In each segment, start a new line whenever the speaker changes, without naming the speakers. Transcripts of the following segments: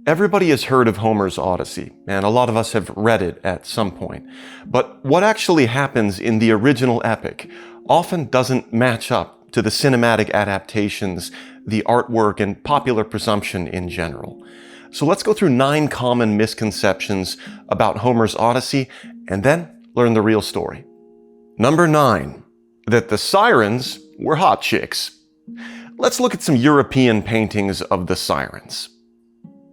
Everybody has heard of Homer's Odyssey, and a lot of us have read it at some point. But what actually happens in the original epic often doesn't match up to the cinematic adaptations, the artwork, and popular presumption in general. So let's go through 9 common misconceptions about Homer's Odyssey, and then learn the real story. Number 9, that the Sirens were hot chicks. Let's look at some European paintings of the Sirens.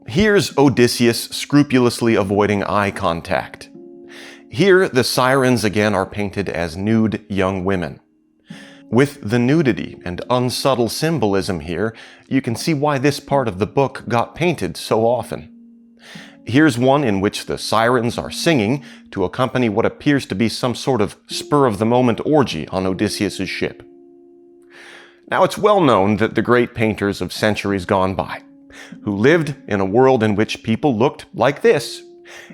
Here's Odysseus scrupulously avoiding eye contact. Here, the Sirens again are painted as nude young women. With the nudity and unsubtle symbolism here, you can see why this part of the book got painted so often. Here's one in which the Sirens are singing to accompany what appears to be some sort of spur-of-the-moment orgy on Odysseus' ship. Now, it's well known that the great painters of centuries gone by, who lived in a world in which people looked like this,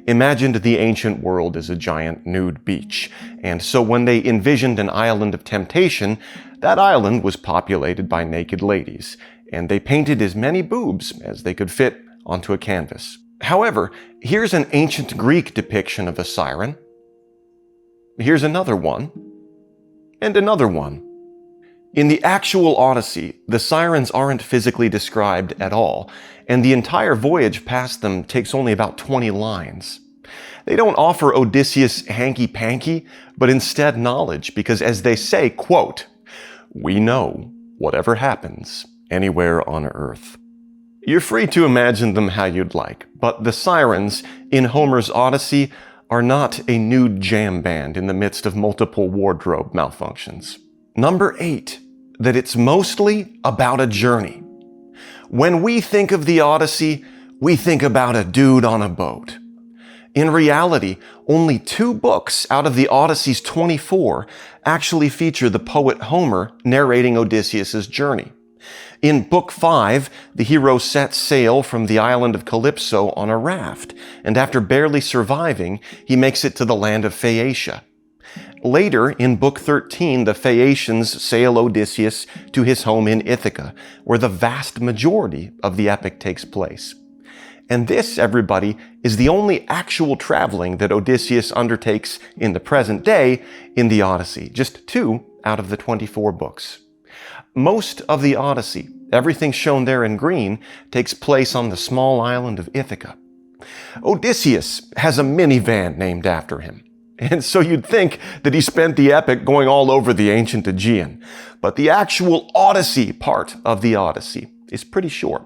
imagined the ancient world as a giant nude beach. And so when they envisioned an island of temptation, that island was populated by naked ladies, and they painted as many boobs as they could fit onto a canvas. However, here's an ancient Greek depiction of a siren. Here's another one, and another one. In the actual Odyssey, the Sirens aren't physically described at all, and the entire voyage past them takes only about 20 lines. They don't offer Odysseus hanky-panky, but instead knowledge, because as they say, quote, "We know whatever happens anywhere on Earth." You're free to imagine them how you'd like, but the Sirens in Homer's Odyssey are not a nude jam band in the midst of multiple wardrobe malfunctions. Number 8, that it's mostly about a journey. When we think of the Odyssey, we think about a dude on a boat. In reality, only 2 books out of the Odyssey's 24 actually feature the poet Homer narrating Odysseus' journey. In Book 5, the hero sets sail from the island of Calypso on a raft, and after barely surviving, he makes it to the land of Phaeacia. Later, in Book 13, the Phaeacians sail Odysseus to his home in Ithaca, where the vast majority of the epic takes place. And this, everybody, is the only actual traveling that Odysseus undertakes in the present day in the Odyssey, just 2 out of the 24 books. Most of the Odyssey, everything shown there in green, takes place on the small island of Ithaca. Odysseus has a minivan named after him. And so you'd think that he spent the epic going all over the ancient Aegean. But the actual Odyssey part of the Odyssey is pretty short.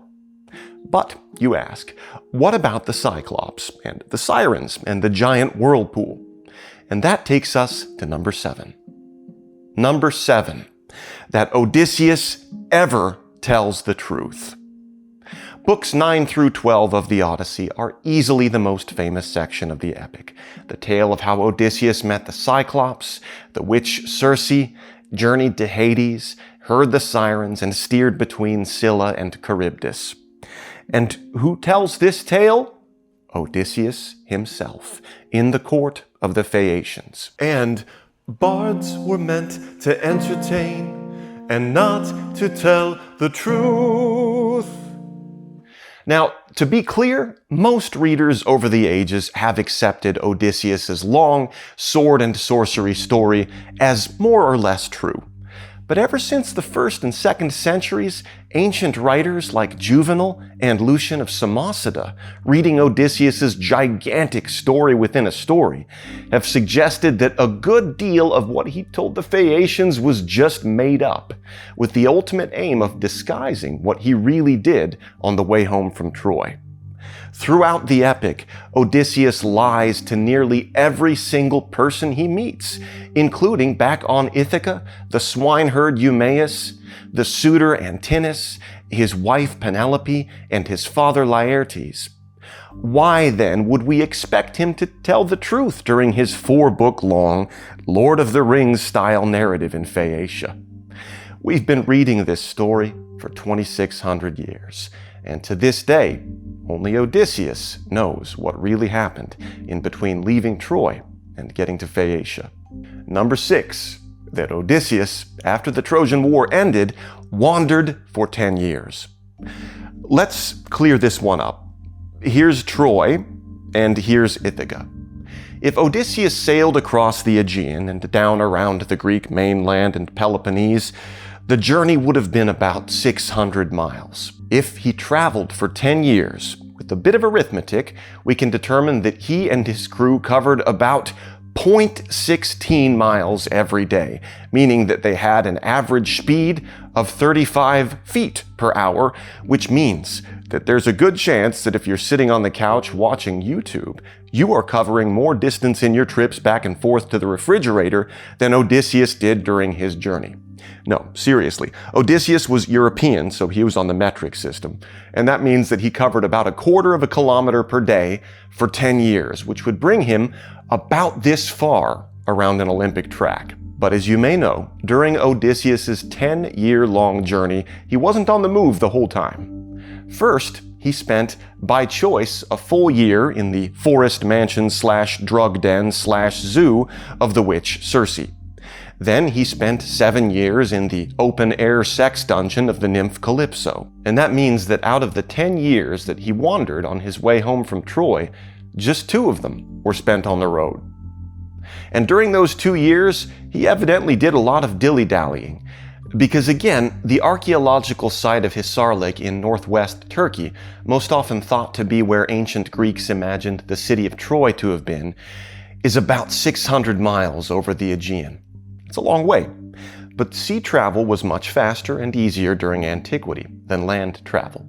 But, you ask, what about the Cyclops and the Sirens and the giant whirlpool? And that takes us to number 7. Number 7, that Odysseus ever tells the truth. Books 9 through 12 of the Odyssey are easily the most famous section of the epic. The tale of how Odysseus met the Cyclops, the witch Circe, journeyed to Hades, heard the Sirens, and steered between Scylla and Charybdis. And who tells this tale? Odysseus himself, in the court of the Phaeacians. And bards were meant to entertain and not to tell the truth. Now, to be clear, most readers over the ages have accepted Odysseus' long sword and sorcery story as more or less true. But ever since the 1st and 2nd centuries, ancient writers like Juvenal and Lucian of Samosata, reading Odysseus' gigantic story within a story, have suggested that a good deal of what he told the Phaeacians was just made up, with the ultimate aim of disguising what he really did on the way home from Troy. Throughout the epic, Odysseus lies to nearly every single person he meets, including back on Ithaca, the swineherd Eumaeus, the suitor Antinous, his wife Penelope, and his father Laertes. Why then would we expect him to tell the truth during his 4-book-long Lord of the Rings-style narrative in Phaeacia? We've been reading this story for 2,600 years, and to this day, only Odysseus knows what really happened in between leaving Troy and getting to Phaeacia. Number 6, that Odysseus, after the Trojan War ended, wandered for 10 years. Let's clear this one up. Here's Troy, and here's Ithaca. If Odysseus sailed across the Aegean and down around the Greek mainland and Peloponnese, the journey would have been about 600 miles. If he traveled for 10 years, with a bit of arithmetic, we can determine that he and his crew covered about 0.16 miles every day, meaning that they had an average speed of 35 feet per hour, which means that there's a good chance that if you're sitting on the couch watching YouTube, you are covering more distance in your trips back and forth to the refrigerator than Odysseus did during his journey. No, seriously, Odysseus was European, so he was on the metric system, and that means that he covered about 1/4 of a kilometer per day for 10 years, which would bring him about this far around an Olympic track. But as you may know, during Odysseus's 10-year-long journey, he wasn't on the move the whole time. First, he spent, by choice, a full year in the forest mansion/drug den/zoo of the witch Circe. Then he spent 7 years in the open-air sex dungeon of the nymph Calypso. And that means that out of the 10 years that he wandered on his way home from Troy, just 2 of them were spent on the road. And during those 2 years, he evidently did a lot of dilly-dallying. Because again, the archaeological site of Hisarlik in northwest Turkey, most often thought to be where ancient Greeks imagined the city of Troy to have been, is about 600 miles over the Aegean. It's a long way, but sea travel was much faster and easier during antiquity than land travel.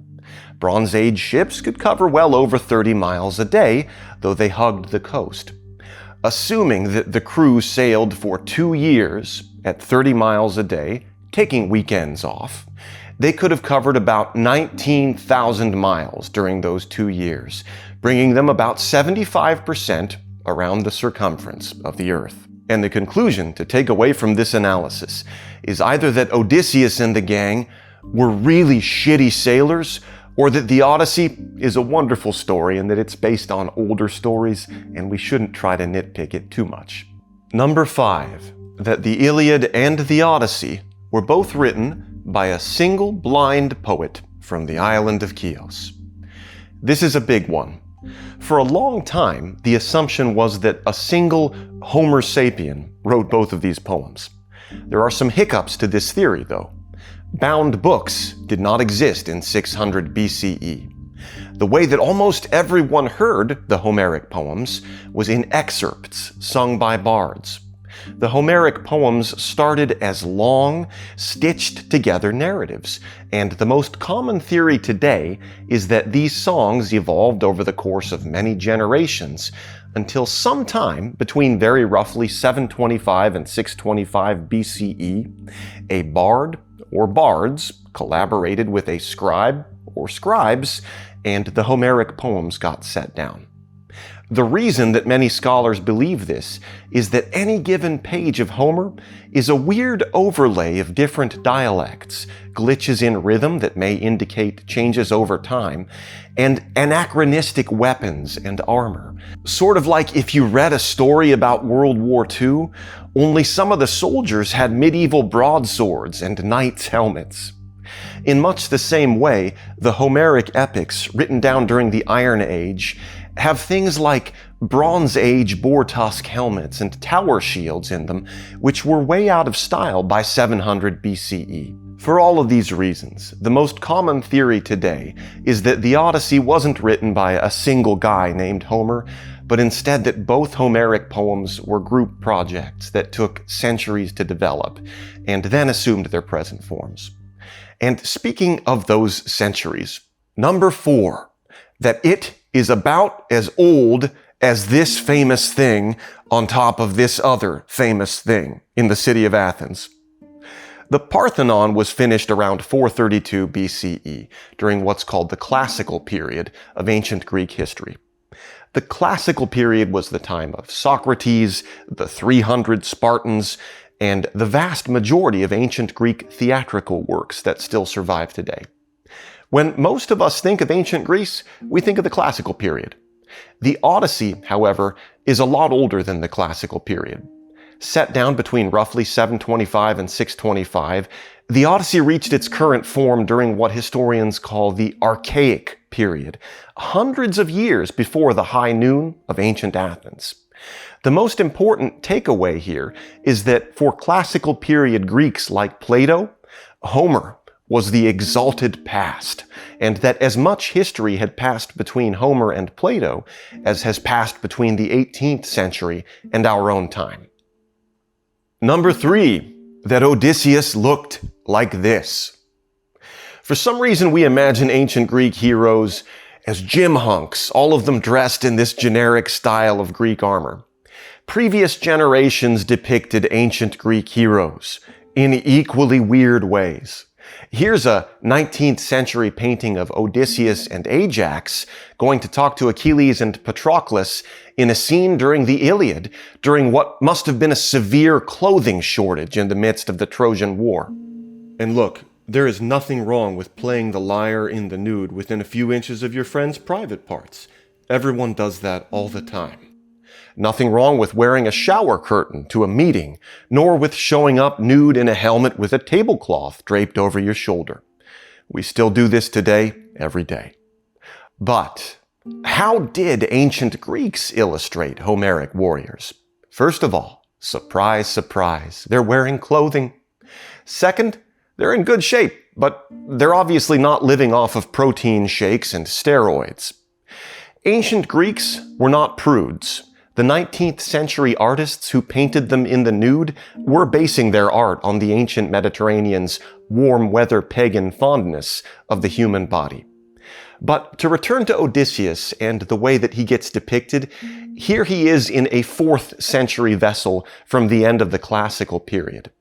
Bronze Age ships could cover well over 30 miles a day, though they hugged the coast. Assuming that the crew sailed for 2 years at 30 miles a day, taking weekends off, they could have covered about 19,000 miles during those 2 years, bringing them about 75% around the circumference of the Earth. And the conclusion to take away from this analysis is either that Odysseus and the gang were really shitty sailors, or that the Odyssey is a wonderful story and that it's based on older stories and we shouldn't try to nitpick it too much. Number 5, that the Iliad and the Odyssey were both written by a single blind poet from the island of Chios. This is a big one. For a long time, the assumption was that a single Homo sapien wrote both of these poems. There are some hiccups to this theory, though. Bound books did not exist in 600 BCE. The way that almost everyone heard the Homeric poems was in excerpts sung by bards. The Homeric poems started as long, stitched-together narratives, and the most common theory today is that these songs evolved over the course of many generations until sometime between very roughly 725 and 625 BCE, a bard or bards collaborated with a scribe or scribes, and the Homeric poems got set down. The reason that many scholars believe this is that any given page of Homer is a weird overlay of different dialects, glitches in rhythm that may indicate changes over time, and anachronistic weapons and armor. Sort of like if you read a story about World War II, only some of the soldiers had medieval broadswords and knights' helmets. In much the same way, the Homeric epics written down during the Iron Age have things like Bronze Age boar-tusk helmets and tower shields in them, which were way out of style by 700 BCE. For all of these reasons, the most common theory today is that the Odyssey wasn't written by a single guy named Homer, but instead that both Homeric poems were group projects that took centuries to develop, and then assumed their present forms. And speaking of those centuries, number 4, that it is about as old as this famous thing on top of this other famous thing in the city of Athens. The Parthenon was finished around 432 BCE, during what's called the classical period of ancient Greek history. The classical period was the time of Socrates, the 300 Spartans, and the vast majority of ancient Greek theatrical works that still survive today. When most of us think of ancient Greece, we think of the classical period. The Odyssey, however, is a lot older than the classical period. Set down between roughly 725 and 625, the Odyssey reached its current form during what historians call the Archaic period, hundreds of years before the high noon of ancient Athens. The most important takeaway here is that for classical period Greeks like Plato, Homer was the exalted past, and that as much history had passed between Homer and Plato as has passed between the 18th century and our own time. Number 3, that Odysseus looked like this. For some reason, we imagine ancient Greek heroes as gym hunks, all of them dressed in this generic style of Greek armor. Previous generations depicted ancient Greek heroes in equally weird ways. Here's a 19th century painting of Odysseus and Ajax going to talk to Achilles and Patroclus in a scene during the Iliad, during what must have been a severe clothing shortage in the midst of the Trojan War. And look, there is nothing wrong with playing the lyre in the nude within a few inches of your friend's private parts. Everyone does that all the time. Nothing wrong with wearing a shower curtain to a meeting, nor with showing up nude in a helmet with a tablecloth draped over your shoulder. We still do this today, every day. But how did ancient Greeks illustrate Homeric warriors? First of all, surprise, surprise, they're wearing clothing. Second, they're in good shape, but they're obviously not living off of protein shakes and steroids. Ancient Greeks were not prudes. The 19th century artists who painted them in the nude were basing their art on the ancient Mediterranean's warm weather pagan fondness of the human body. But to return to Odysseus and the way that he gets depicted, here he is in a 4th century vessel from the end of the classical period.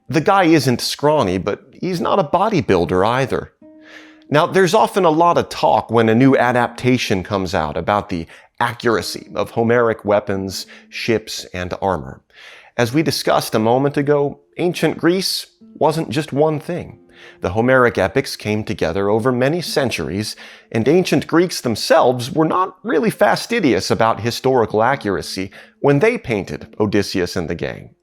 The guy isn't scrawny, but he's not a bodybuilder either. Now, there's often a lot of talk when a new adaptation comes out about the accuracy of Homeric weapons, ships, and armor. As we discussed a moment ago, ancient Greece wasn't just one thing. The Homeric epics came together over many centuries, and ancient Greeks themselves were not really fastidious about historical accuracy when they painted Odysseus and the gang.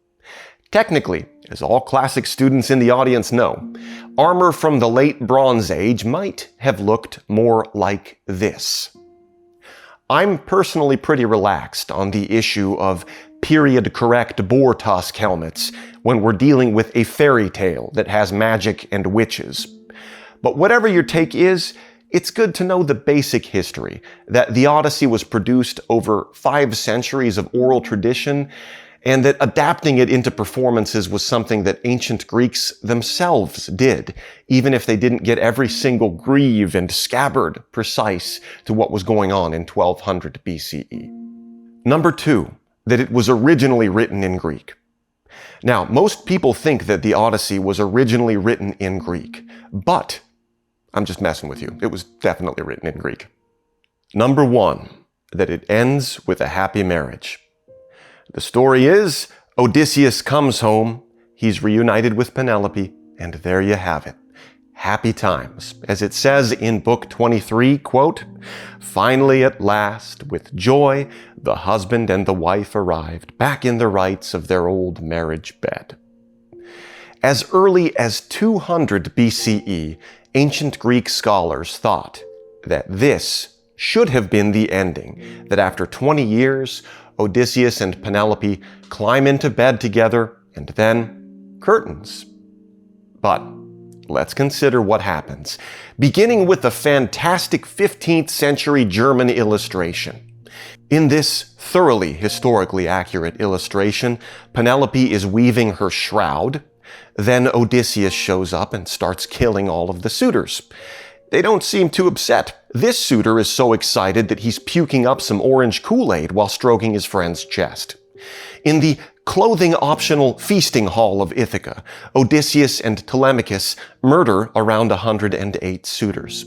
Technically, as all classic students in the audience know, armor from the late Bronze Age might have looked more like this. I'm personally pretty relaxed on the issue of period-correct boar tusk helmets when we're dealing with a fairy tale that has magic and witches. But whatever your take is, it's good to know the basic history, that the Odyssey was produced over 5 centuries of oral tradition, and that adapting it into performances was something that ancient Greeks themselves did, even if they didn't get every single greave and scabbard precise to what was going on in 1200 BCE. Number 2, that it was originally written in Greek. Now, most people think that the Odyssey was originally written in Greek, but I'm just messing with you. It was definitely written in Greek. Number 1, that it ends with a happy marriage. The story is, Odysseus comes home, he's reunited with Penelope, and there you have it. Happy times. As it says in Book 23, quote, "Finally at last, with joy, the husband and the wife arrived, back in the rights of their old marriage bed." As early as 200 BCE, ancient Greek scholars thought that this should have been the ending, that after 20 years, Odysseus and Penelope climb into bed together, and then curtains. But let's consider what happens, beginning with a fantastic 15th century German illustration. In this thoroughly historically accurate illustration, Penelope is weaving her shroud. Then Odysseus shows up and starts killing all of the suitors. They don't seem too upset. This suitor is so excited that he's puking up some orange Kool-Aid while stroking his friend's chest. In the clothing-optional feasting hall of Ithaca, Odysseus and Telemachus murder around 108 suitors.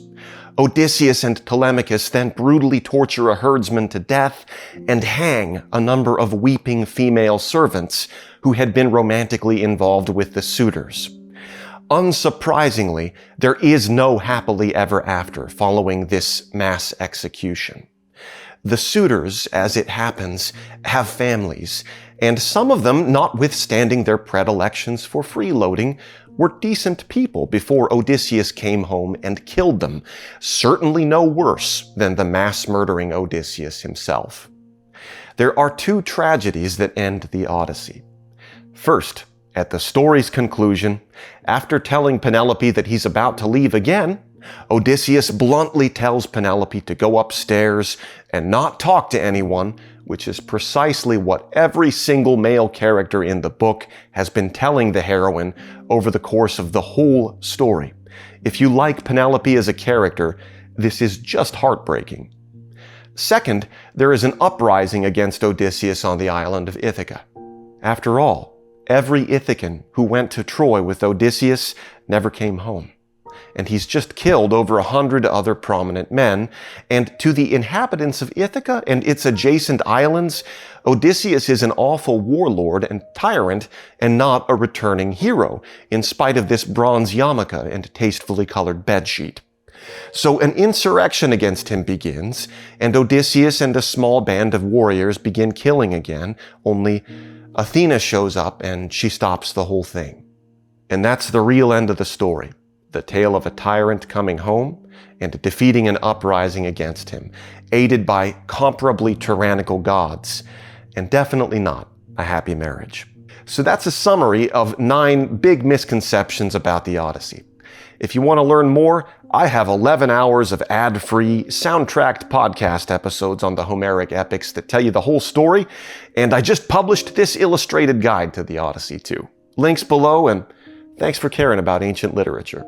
Odysseus and Telemachus then brutally torture a herdsman to death and hang a number of weeping female servants who had been romantically involved with the suitors. Unsurprisingly, there is no happily ever after following this mass execution. The suitors, as it happens, have families, and some of them, notwithstanding their predilections for freeloading, were decent people before Odysseus came home and killed them, certainly no worse than the mass-murdering Odysseus himself. There are two tragedies that end the Odyssey. First, at the story's conclusion, after telling Penelope that he's about to leave again, Odysseus bluntly tells Penelope to go upstairs and not talk to anyone, which is precisely what every single male character in the book has been telling the heroine over the course of the whole story. If you like Penelope as a character, this is just heartbreaking. Second, there is an uprising against Odysseus on the island of Ithaca. After all, every Ithacan who went to Troy with Odysseus never came home. And he's just killed over 100 other prominent men, and to the inhabitants of Ithaca and its adjacent islands, Odysseus is an awful warlord and tyrant and not a returning hero, in spite of this bronze yarmulke and tastefully colored bedsheet. So an insurrection against him begins, and Odysseus and a small band of warriors begin killing again, only Athena shows up and she stops the whole thing. And that's the real end of the story. The tale of a tyrant coming home and defeating an uprising against him, aided by comparably tyrannical gods, and definitely not a happy marriage. So that's a summary of 9 big misconceptions about the Odyssey. If you want to learn more, I have 11 hours of ad-free, soundtracked podcast episodes on the Homeric epics that tell you the whole story, and I just published this illustrated guide to the Odyssey too. Links below, and thanks for caring about ancient literature.